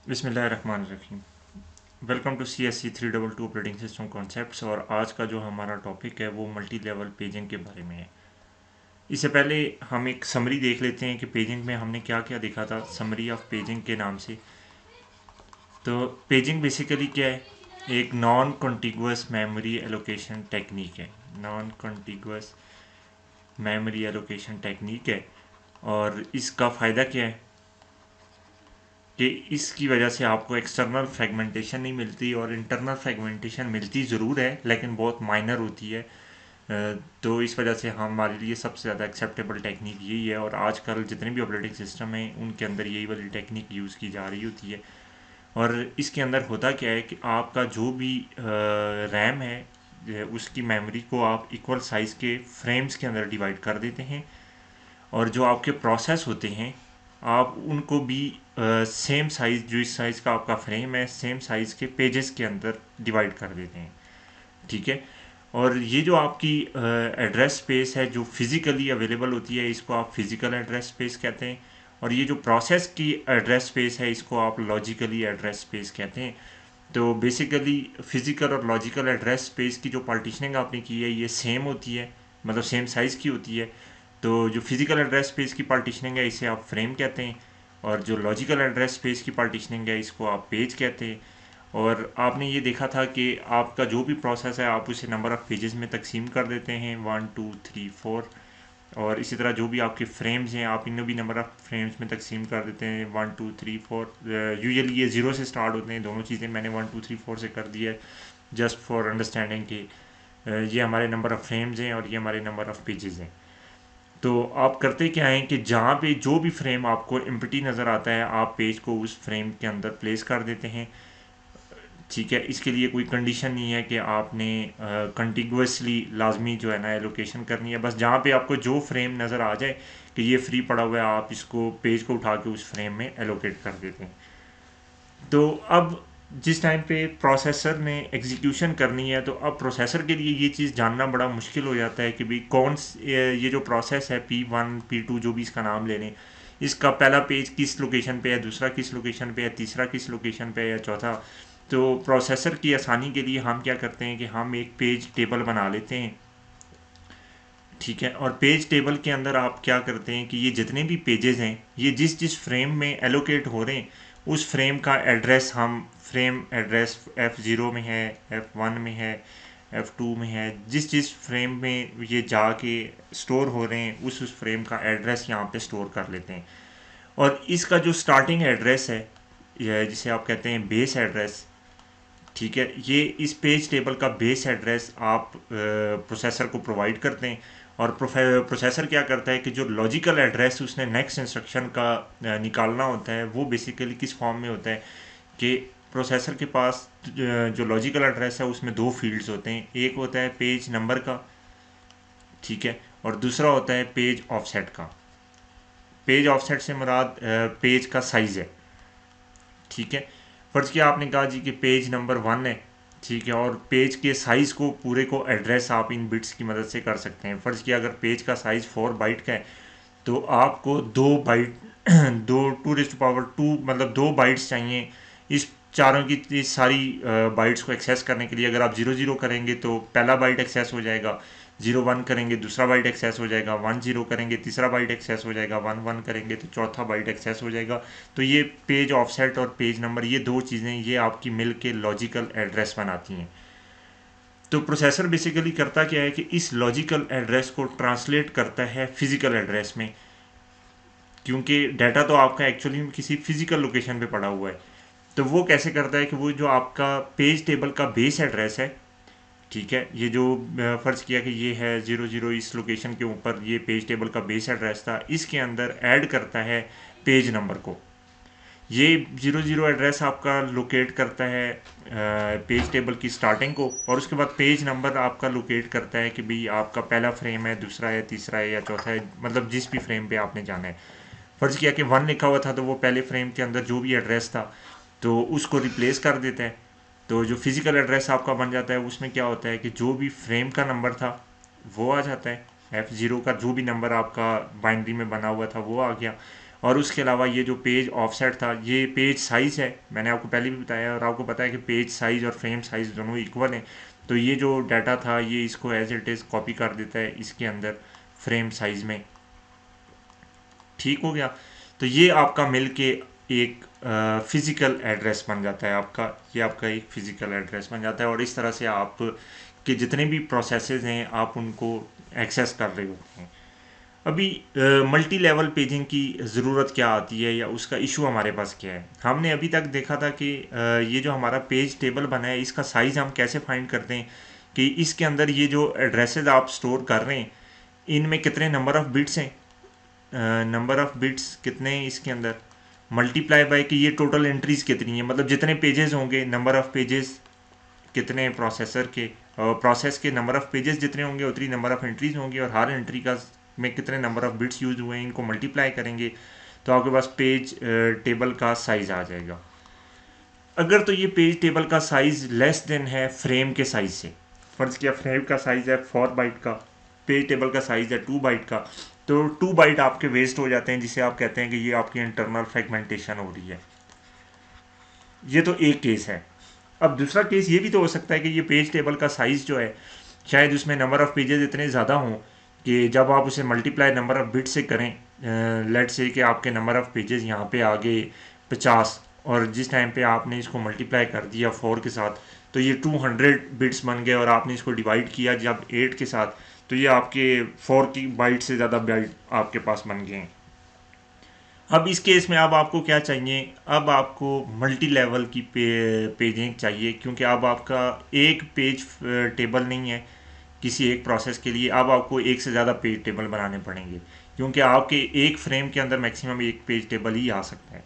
बिस्मिल्लाहिर्रहमानिर्रहीम। Welcome to CSC 322 operating system concepts. और आज का जो हमारा टॉपिक है वो मल्टी लेवल पेजिंग के बारे में है। इससे पहले हम एक समरी देख लेते हैं कि पेजिंग में हमने क्या क्या देखा था, समरी ऑफ पेजिंग के नाम से। तो पेजिंग बेसिकली क्या है? एक non contiguous memory allocation technique है। Non contiguous memory allocation technique है। और इसका फ़ायदा क्या है कि इसकी वजह से आपको एक्सटर्नल फ्रेगमेंटेशन नहीं मिलती, और इंटरनल फ्रेगमेंटेशन मिलती ज़रूर है लेकिन बहुत माइनर होती है। तो इस वजह से हमारे लिए सबसे ज़्यादा एक्सेप्टेबल टेक्निक यही है, और आजकल जितने भी ऑपरेटिंग सिस्टम हैं उनके अंदर यही वाली टेक्निक यूज़ की जा रही होती है। और इसके अंदर होता क्या है कि आपका जो भी रैम है, उसकी मेमोरी को आप इक्वल साइज़ के फ्रेम्स के अंदर डिवाइड कर देते हैं, और जो आपके प्रोसेस होते हैं आप उनको भी सेम साइज़, जो इस साइज़ का आपका फ्रेम है, सेम साइज़ के पेजेस के अंदर डिवाइड कर देते हैं। ठीक है। और ये जो आपकी एड्रेस स्पेस है जो फिज़िकली अवेलेबल होती है, इसको आप फिज़िकल एड्रेस स्पेस कहते हैं। और ये जो प्रोसेस की एड्रेस स्पेस है इसको आप लॉजिकली एड्रेस स्पेस कहते हैं। तो बेसिकली फिज़िकल और लॉजिकल एड्रेस स्पेस की जो पार्टीशनिंग आपने की है ये सेम होती है, मतलब सेम साइज़ की होती है। तो जो फिज़िकल एड्रेस स्पेस की पार्टीशनिंग है इसे आप फ्रेम कहते हैं, और जो लॉजिकल एड्रेस स्पेस की पार्टीशनिंग है इसको आप पेज कहते हैं। और आपने ये देखा था कि आपका जो भी प्रोसेस है आप उसे नंबर ऑफ़ पेजेस में तकसीम कर देते हैं, 1 2 3 4। और इसी तरह जो भी आपके फ्रेम्स हैं आप इन्हें भी नंबर ऑफ़ फ्रेम्स में तकसीम कर देते हैं, 1 2 3 4। यूजुअली ये ज़ीरो से स्टार्ट होते हैं, दोनों चीज़ें मैंने 1 2 3 4 से कर दी है जस्ट फॉर अंडरस्टैंडिंग कि ये हमारे नंबर ऑफ़ फ्रेम्स हैं और ये हमारे नंबर ऑफ़ पेजेस हैं। तो आप करते क्या हैं कि जहाँ पे जो भी फ्रेम आपको एम्प्टी नज़र आता है आप पेज को उस फ्रेम के अंदर प्लेस कर देते हैं। ठीक है। इसके लिए कोई कंडीशन नहीं है कि आपने कंटिगुअसली लाजमी जो है ना एलोकेशन करनी है। बस जहाँ पे आपको जो फ्रेम नज़र आ जाए कि ये फ्री पड़ा हुआ है आप इसको पेज को उठा के उस फ्रेम में एलोकेट कर देते हैं। तो अब जिस टाइम पे प्रोसेसर ने एग्जीक्यूशन करनी है तो अब प्रोसेसर के लिए ये चीज़ जानना बड़ा मुश्किल हो जाता है कि भाई ये जो प्रोसेस है P1 P2 जो भी इसका नाम ले लें, इसका पहला पेज किस लोकेशन पे है, दूसरा किस लोकेशन पे है, तीसरा किस लोकेशन पे है, या चौथा। तो प्रोसेसर की आसानी के लिए हम क्या करते हैं कि हम एक पेज टेबल बना लेते हैं। ठीक है। और पेज टेबल के अंदर आप क्या करते हैं कि ये जितने भी पेजेस हैं ये जिस जिस फ्रेम में एलोकेट हो रहे हैं उस फ्रेम का एड्रेस, हम फ्रेम एड्रेस F0 में है, F1 में है, F2 में है, जिस जिस फ्रेम में ये जाके स्टोर हो रहे हैं उस फ्रेम का एड्रेस यहाँ पे स्टोर कर लेते हैं। और इसका जो स्टार्टिंग एड्रेस है, जिसे आप कहते हैं बेस एड्रेस, ठीक है, ये इस पेज टेबल का बेस एड्रेस आप प्रोसेसर को प्रोवाइड करते हैं। और प्रोसेसर क्या करता है कि जो लॉजिकल एड्रेस उसने नेक्स्ट इंस्ट्रक्शन का निकालना होता है वो बेसिकली किस फॉर्म में होता है कि प्रोसेसर के पास जो लॉजिकल एड्रेस है उसमें दो फील्ड्स होते हैं। एक होता है पेज नंबर का, ठीक है, और दूसरा होता है पेज ऑफसेट का। पेज ऑफसेट से मुराद पेज का साइज़ है। ठीक है। फर्ज किया आपने कहा जी कि पेज नंबर 1 है, ठीक है, और पेज के साइज़ को पूरे को एड्रेस आप इन बिट्स की मदद से कर सकते हैं। फ़र्ज़ किया अगर पेज का साइज़ 4 बाइट का है तो आपको 2 बाइट दो 2 मतलब 2 बाइट्स चाहिए इस चारों की इस सारी बाइट्स को एक्सेस करने के लिए। अगर आप 0 0 करेंगे तो पहला बाइट एक्सेस हो जाएगा, 0 1 करेंगे दूसरा बाइट एक्सेस हो जाएगा, 1 0 करेंगे तीसरा बाइट एक्सेस हो जाएगा, 1 1 करेंगे तो चौथा बाइट एक्सेस हो जाएगा। तो ये पेज ऑफसेट और पेज नंबर, ये दो चीज़ें ये आपकी मिल के लॉजिकल एड्रेस बनाती हैं। तो प्रोसेसर बेसिकली करता क्या है कि इस लॉजिकल एड्रेस को ट्रांसलेट करता है फिजिकल एड्रेस में, क्योंकि डाटा तो आपका एक्चुअली किसी फिजिकल लोकेशन पे पड़ा हुआ है। तो वो कैसे करता है कि वो जो आपका पेज टेबल का बेस एड्रेस है, ठीक है, ये जो फ़र्ज़ किया कि ये है 0 0 इस लोकेशन के ऊपर ये पेज टेबल का बेस एड्रेस था, इसके अंदर ऐड करता है पेज नंबर को। ये 0 0 एड्रेस आपका लोकेट करता है पेज टेबल की स्टार्टिंग को, और उसके बाद पेज नंबर आपका लोकेट करता है कि भाई आपका पहला फ्रेम है, दूसरा है, तीसरा है या चौथा है, मतलब जिस भी फ्रेम पे आपने जाना है। फ़र्ज़ किया कि 1 लिखा हुआ था तो वो पहले फ्रेम के अंदर जो भी एड्रेस था तो उसको रिप्लेस कर देता है। तो जो फिज़िकल एड्रेस आपका बन जाता है उसमें क्या होता है कि जो भी फ्रेम का नंबर था वो आ जाता है, F0 का जो भी नंबर आपका बाइनरी में बना हुआ था वो आ गया। और उसके अलावा ये जो पेज ऑफसेट था, ये पेज साइज़ है, मैंने आपको पहले भी बताया, और आपको पता है कि पेज साइज़ और फ्रेम साइज़ दोनों इक्वल हैं। तो ये जो डाटा था ये इसको एज इट इज़ कॉपी कर देता है इसके अंदर फ्रेम साइज़ में। ठीक हो गया। तो ये आपका मिल के एक फिज़िकल एड्रेस बन जाता है आपका, ये आपका एक फ़िज़िकल एड्रेस बन जाता है, और इस तरह से आप के जितने भी प्रोसेसेस हैं आप उनको एक्सेस कर रहे होते हैं। अभी मल्टी लेवल पेजिंग की ज़रूरत क्या आती है या उसका इशू हमारे पास क्या है। हमने अभी तक देखा था कि ये जो हमारा पेज टेबल बना है इसका साइज़ हम कैसे फाइंड करते हैं कि इसके अंदर ये जो एड्रेसेस आप स्टोर कर रहे हैं इनमें कितने नंबर ऑफ़ बिट्स हैं, नंबर ऑफ़ बिट्स कितने हैं इसके अंदर, मल्टीप्लाई बाय कि ये टोटल एंट्रीज कितनी है, मतलब जितने पेजेस होंगे नंबर ऑफ़ पेजेस कितने प्रोसेसर के प्रोसेस के नंबर ऑफ़ पेजेस जितने होंगे उतनी नंबर ऑफ़ एंट्रीज होंगी, और हर एंट्री का में कितने नंबर ऑफ़ बिट्स यूज हुए हैं इनको मल्टीप्लाई करेंगे तो आपके पास पेज टेबल का साइज़ आ जाएगा। अगर तो ये पेज टेबल का साइज़ लेस देन है फ्रेम के साइज़ से, फर्ज किया फ्रेम का साइज़ है 4 बाइट का, पेज टेबल का साइज़ है 2 बाइट का, तो 2 बाइट आपके वेस्ट हो जाते हैं, जिसे आप कहते हैं कि ये आपकी इंटरनल फ्रेगमेंटेशन हो रही है। ये तो एक केस है। अब दूसरा केस ये भी तो हो सकता है कि ये पेज टेबल का साइज़ जो है शायद उसमें नंबर ऑफ़ पेजेस इतने ज़्यादा हों कि जब आप उसे मल्टीप्लाई नंबर ऑफ़ बिट से करें, लेट से कि आपके नंबर ऑफ़ पेजेस यहाँ पे आ गए 50, और जिस टाइम पे आपने इसको मल्टीप्लाई कर दिया 4 के साथ तो ये 200 बिट्स बन गए, और आपने इसको डिवाइड किया जब 8 के साथ तो ये आपके 4 की बाइट से ज़्यादा बाइट आपके पास बन गए हैं। अब इस केस में अब आपको क्या चाहिए, अब आपको मल्टी लेवल की पेजिंग चाहिए, क्योंकि अब आपका एक पेज टेबल नहीं है किसी एक प्रोसेस के लिए, अब आपको एक से ज़्यादा पेज टेबल बनाने पड़ेंगे, क्योंकि आपके एक फ्रेम के अंदर मैक्सिमम एक पेज टेबल ही आ सकता है।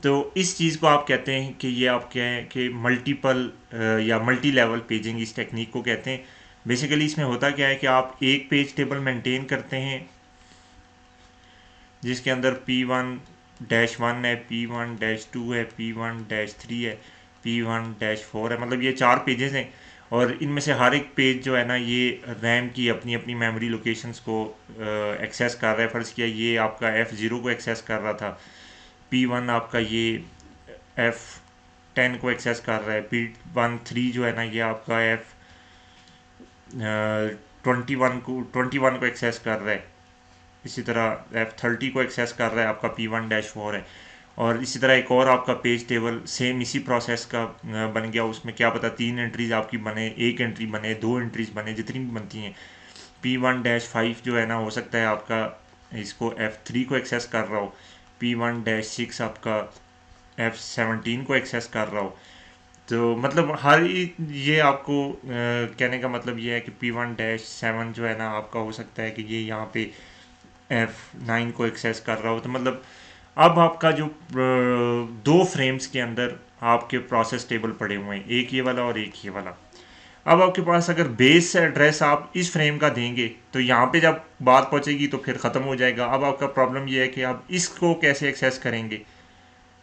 तो इस चीज़ को आप कहते हैं कि ये आप क्या है कि मल्टीपल या मल्टी लेवल पेजिंग इस टेक्निक को कहते हैं। बेसिकली इसमें होता क्या है कि आप एक पेज टेबल मेंटेन करते हैं जिसके अंदर P1-1 है, P1-2 है, P1-3 है, P1-4 है, मतलब ये 4 पेजेस हैं, और इनमें से हर एक पेज जो है ना ये रैम की अपनी अपनी मेमोरी लोकेशंस को एक्सेस कर रहा है। फ़र्ज़ किया ये आपका F0 को एक्सेस कर रहा था, P1 आपका ये F10 को एक्सेस कर रहा है, P13 जो है ना ये आपका F21 को एक्सेस कर रहा है, इसी तरह F30 को एक्सेस कर रहा है आपका P1-4 है, और इसी तरह एक और आपका पेज टेबल सेम इसी प्रोसेस का बन गया, उसमें क्या पता 3 एंट्रीज आपकी बने, एक एंट्री बने, 2 एंट्रीज बने, जितनी भी बनती हैं। P1-5 जो है ना हो सकता है आपका इसको F3 को एक्सेस कर रहा हो, P1-6 आपका F17 को एक्सेस कर रहा हो। तो मतलब ये आपको कहने का मतलब ये है कि P1-7 जो है ना आपका हो सकता है कि ये यहाँ पे F9 को एक्सेस कर रहा हो। तो मतलब अब आपका जो दो फ्रेम्स के अंदर आपके प्रोसेस टेबल पड़े हुए हैं, एक ये वाला और एक ये वाला। अब आपके पास अगर बेस एड्रेस आप इस फ्रेम का देंगे तो यहाँ पे जब बात पहुँचेगी तो फिर ख़त्म हो जाएगा। अब आपका प्रॉब्लम ये है कि आप इसको कैसे एक्सेस करेंगे,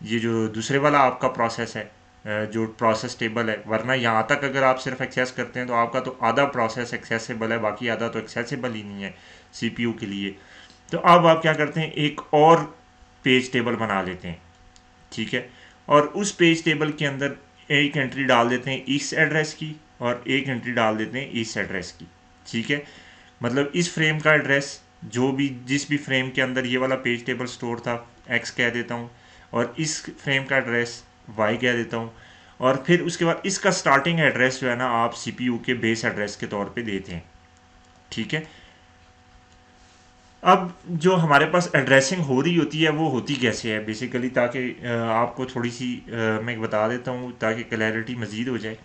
ये जो दूसरे वाला आपका प्रोसेस है, जो प्रोसेस टेबल है, वरना यहाँ तक अगर आप सिर्फ एक्सेस करते हैं तो आपका तो आधा प्रोसेस एक्सेसिबल है, बाकी आधा तो एक्सेसिबल ही नहीं है सीपीयू के लिए। तो अब आप क्या करते हैं, एक और पेज टेबल बना लेते हैं, ठीक है, और उस पेज टेबल के अंदर एक एंट्री डाल देते हैं इस एड्रेस की और एक एंट्री डाल देते हैं इस एड्रेस की, ठीक है। मतलब इस फ्रेम का एड्रेस जो भी जिस भी फ्रेम के अंदर ये वाला पेज टेबल स्टोर था एक्स कह देता हूँ, और इस फ्रेम का एड्रेस वाई कह देता हूँ, और फिर उसके बाद इसका स्टार्टिंग एड्रेस जो है ना आप सीपीयू के बेस एड्रेस के तौर पे देते हैं, ठीक है। अब जो हमारे पास एड्रेसिंग हो रही होती है वो होती कैसे है बेसिकली, ताकि आपको थोड़ी सी मैं बता देता हूँ ताकि क्लैरिटी मज़ीद हो जाए।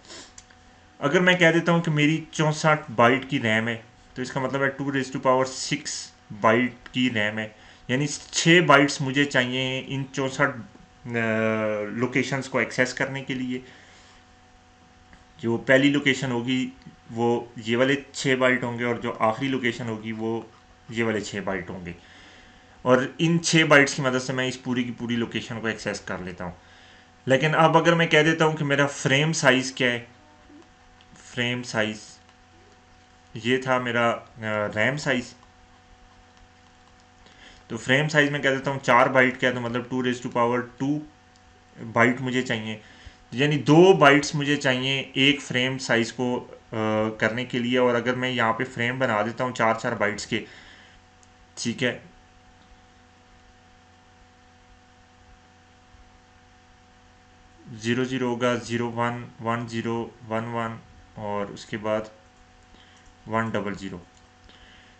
अगर मैं कह देता हूँ कि मेरी 64 बाइट की रैम है तो इसका मतलब है 2⁶ बाइट की रैम है, यानी 6 बाइट्स मुझे चाहिए इन 64 लोकेशंस को एक्सेस करने के लिए। जो पहली लोकेशन होगी वो ये वाले 6 बाइट होंगे, और जो आखिरी लोकेशन होगी वो ये वाले 6 बाइट होंगे, और इन 6 बाइट्स की मदद से मैं इस पूरी की पूरी लोकेशन को एक्सेस कर लेता हूँ। लेकिन अब अगर मैं कह देता हूँ कि मेरा फ्रेम साइज़ क्या है, फ्रेम साइज़ ये था मेरा रैम साइज़, तो फ्रेम साइज में कह देता हूँ 4 बाइट का है, तो मतलब 2⁻²2 बाइट मुझे चाहिए, यानी 2 बाइट्स मुझे चाहिए एक फ्रेम साइज को करने के लिए। और अगर मैं यहाँ पे फ्रेम बना देता हूँ 4 4 बाइट्स के, ठीक है, 00 होगा, 01 10 11 और उसके बाद 100।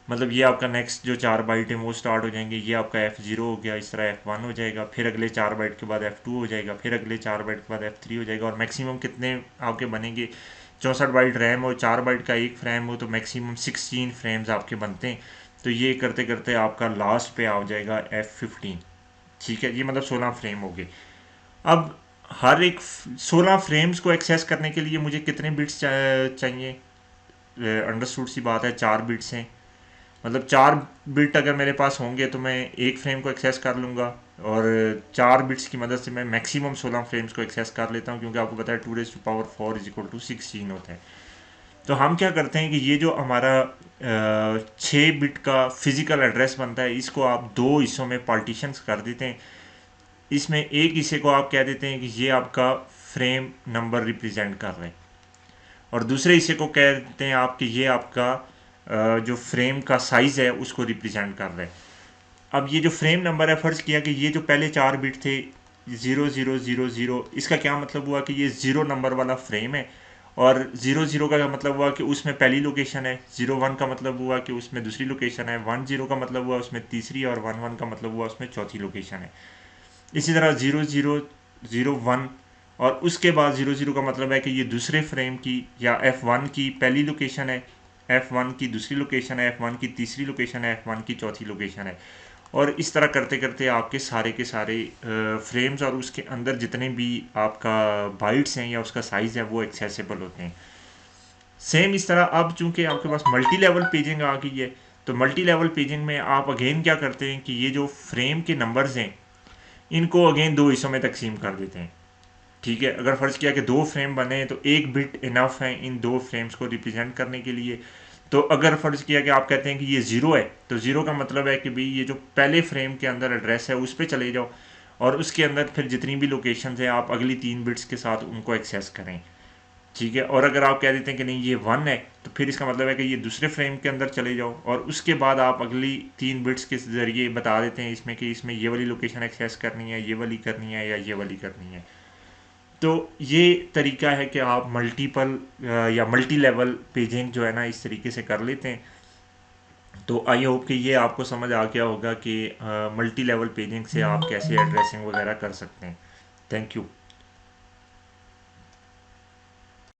मतलब ये आपका नेक्स्ट जो 4 बाइट है वो स्टार्ट हो जाएंगे। ये आपका F0 हो गया, इस तरह F1 हो जाएगा, फिर अगले 4 बाइट के बाद F2 हो जाएगा, फिर अगले 4 बाइट के बाद F3 हो जाएगा। और मैक्सिमम कितने आपके बनेंगे, 64 बाइट रैम और 4 बाइट का एक फ्रेम हो तो मैक्सिमम 16 फ्रेम्स आपके बनते हैं। तो ये करते करते आपका लास्ट पे आ जाएगा F15। ठीक है, ये मतलब 16 फ्रेम हो गए। अब हर एक 16 फ्रेम्स को एक्सेस करने के लिए मुझे कितने बिट्स चाहिए? अंडरस्टूड सी बात है, 4 बिट्स हैं। मतलब 4 बिट अगर मेरे पास होंगे तो मैं एक फ्रेम को एक्सेस कर लूँगा, और 4 बिट्स की मदद से मैं मैक्सिमम 16 फ्रेम्स को एक्सेस कर लेता हूँ, क्योंकि आपको पता है 2⁴ = 16 होता है। तो हम क्या करते हैं कि ये जो हमारा 6 बिट का फिजिकल एड्रेस बनता है, इसको आप 2 हिस्सों में पार्टीशंस कर देते हैं। इसमें एक हिस्से को आप कह देते हैं कि ये आपका फ्रेम नंबर रिप्रेजेंट कर रहे हैं, और दूसरे हिस्से को कह देते हैं आप कि ये आपका जो फ्रेम का साइज़ है उसको रिप्रेजेंट कर रहे हैं। अब ये जो फ्रेम नंबर है, फ़र्ज़ किया कि ये जो पहले 4 बिट थे 0000, इसका क्या मतलब हुआ कि ये 0 नंबर वाला फ्रेम है, और 00 का मतलब हुआ कि उसमें पहली लोकेशन है, 01 का मतलब हुआ कि उसमें दूसरी लोकेशन है, 10 का मतलब हुआ उसमें तीसरी, और 11 का मतलब हुआ उसमें चौथी लोकेशन है। इसी तरह 0001 और उसके बाद 00 का मतलब है कि ये दूसरे फ्रेम की या F1 की पहली लोकेशन है, F1 की दूसरी लोकेशन है, F1 की तीसरी लोकेशन है, F1 की चौथी लोकेशन है। और इस तरह करते करते आपके सारे के सारे फ्रेम्स और उसके अंदर जितने भी आपका बाइट्स हैं या उसका साइज़ है वो एक्सेसिबल होते हैं। सेम इस तरह अब चूंकि आपके पास मल्टी लेवल पेजिंग आ गई है, तो मल्टी लेवल पेजिंग में आप अगेन क्या करते हैं कि ये जो फ्रेम के नंबर्स हैं इनको अगेन 2 हिस्सों में तकसीम कर देते हैं। ठीक है, अगर फ़र्ज़ किया कि 2 फ्रेम बने तो 1 बिट इनफ है इन 2 फ्रेम्स को रिप्रेजेंट करने के लिए। तो अगर फ़र्ज़ किया कि आप कहते हैं कि ये ज़ीरो है, तो ज़ीरो का मतलब है कि भाई ये जो पहले फ्रेम के अंदर एड्रेस है उस पर चले जाओ, और उसके अंदर फिर जितनी भी लोकेशन है आप अगली 3 बिट्स के साथ उनको एक्सेस करें। ठीक है, और अगर आप कह देते हैं कि नहीं ये 1 है, तो फिर इसका मतलब है कि ये दूसरे फ्रेम के अंदर चले जाओ, और उसके बाद आप अगली 3 बिट्स के ज़रिए बता देते हैं इसमें कि इसमें ये वाली लोकेशन एक्सेस करनी है, ये वाली करनी है, या ये वाली करनी है। तो ये तरीका है कि आप मल्टीपल या मल्टी लेवल पेजिंग जो है ना इस तरीके से कर लेते हैं। तो आई होप कि ये आपको समझ आ गया होगा कि मल्टी लेवल पेजिंग से आप कैसे एड्रेसिंग वगैरह कर सकते हैं। Thank you.